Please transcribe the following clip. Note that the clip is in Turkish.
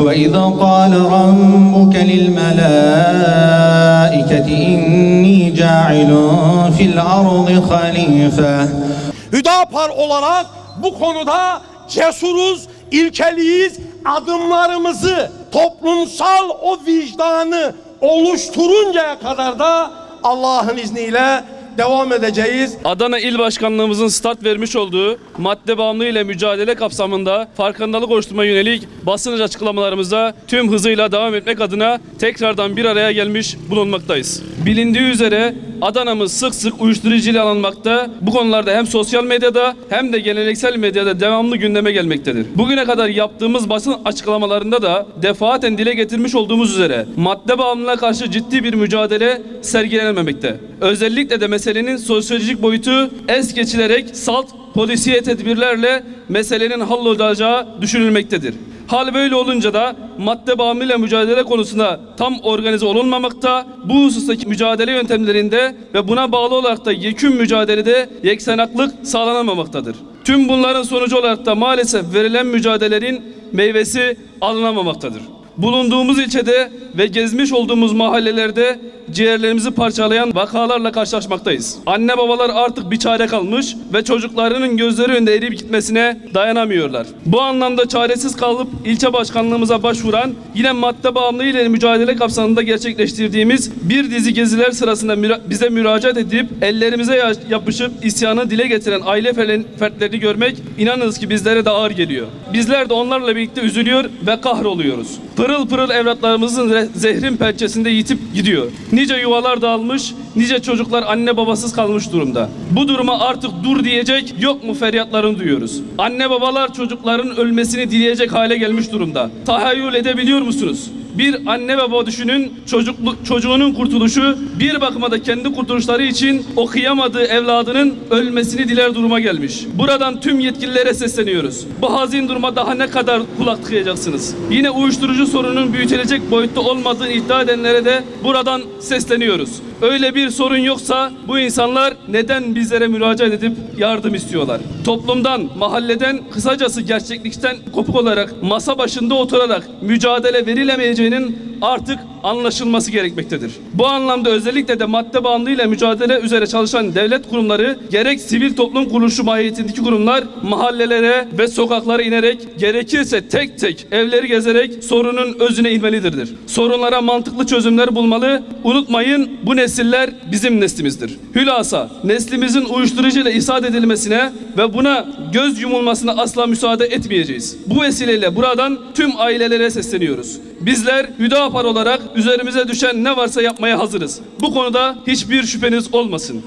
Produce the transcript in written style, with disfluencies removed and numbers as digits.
وَإِذَا قَالَ رَبُّكَ لِلْمَلَائِكَةِ إِنِّي جَاعِلٌ فِي الْأَرْضِ خَلِيفَةً. Hüdapar olarak bu konuda cesuruz, ilkeliyiz. Adımlarımızı, toplumsal o vicdanı oluşturuncaya kadar da Allah'ın izniyle devam edeceğiz. Adana İl Başkanlığımızın start vermiş olduğu madde bağımlılığı ile mücadele kapsamında farkındalık oluşturma yönelik basın açıklamalarımıza tüm hızıyla devam etmek adına tekrardan bir araya gelmiş bulunmaktayız. Bilindiği üzere Adana'mız sık sık uyuşturucu ile anılmakta. Bu konularda hem sosyal medyada hem de geleneksel medyada devamlı gündeme gelmektedir. Bugüne kadar yaptığımız basın açıklamalarında da defaaten dile getirmiş olduğumuz üzere madde bağımlılığına karşı ciddi bir mücadele sergilenmemekte. Özellikle de meselenin sosyolojik boyutu es geçilerek salt polisiye tedbirlerle meselenin hallolacağı düşünülmektedir. Hal böyle olunca da madde bağımlılığıyla mücadele konusunda tam organize olunmamakta, bu husustaki mücadele yöntemlerinde ve buna bağlı olarak da yekün mücadelede yeksenaklık sağlanamamaktadır. Tüm bunların sonucu olarak da maalesef verilen mücadelelerin meyvesi alınamamaktadır. Bulunduğumuz ilçede ve gezmiş olduğumuz mahallelerde ciğerlerimizi parçalayan vakalarla karşılaşmaktayız. Anne babalar artık bir çare kalmış ve çocuklarının gözleri önünde eriyip gitmesine dayanamıyorlar. Bu anlamda çaresiz kalıp ilçe başkanlığımıza başvuran, yine madde bağımlılığı ile mücadele kapsamında gerçekleştirdiğimiz bir dizi geziler sırasında bize müracaat edip ellerimize yapışıp isyanı dile getiren aile fertlerini görmek inanınız ki bizlere de ağır geliyor. Bizler de onlarla birlikte üzülüyor ve kahroluyoruz. Pırıl pırıl evlatlarımızın zehrin pençesinde yitip gidiyor. Nice yuvalar dağılmış, nice çocuklar anne babasız kalmış durumda. Bu duruma artık dur diyecek yok mu feryatlarını duyuyoruz. Anne babalar çocukların ölmesini dileyecek hale gelmiş durumda. Tahayyül edebiliyor musunuz? Bir anne baba düşünün, çocuğunun kurtuluşu bir bakıma da kendi kurtuluşları için okuyamadığı evladının ölmesini diler duruma gelmiş. Buradan tüm yetkililere sesleniyoruz. Bu hazin duruma daha ne kadar kulak tıkayacaksınız? Yine uyuşturucu sorunun büyütülecek boyutta olmadığını iddia edenlere de buradan sesleniyoruz. Öyle bir sorun yoksa bu insanlar neden bizlere müracaat edip yardım istiyorlar? Toplumdan, mahalleden, kısacası gerçeklikten kopuk olarak masa başında oturarak mücadele verilemeyeceğinin artık anlaşılması gerekmektedir. Bu anlamda özellikle de madde bağımlılığıyla mücadele üzere çalışan devlet kurumları, gerek sivil toplum kuruluşu mahiyetindeki kurumlar mahallelere ve sokaklara inerek, gerekirse tek tek evleri gezerek sorunun özüne inmelidirdir. Sorunlara mantıklı çözümler bulmalı. Unutmayın, bu nesiller bizim neslimizdir. Hülasa neslimizin uyuşturucuyla ihsat edilmesine ve buna göz yumulmasına asla müsaade etmeyeceğiz. Bu vesileyle buradan tüm ailelere sesleniyoruz. Bizler Hüdapar olarak üzerimize düşen ne varsa yapmaya hazırız. Bu konuda hiçbir şüpheniz olmasın.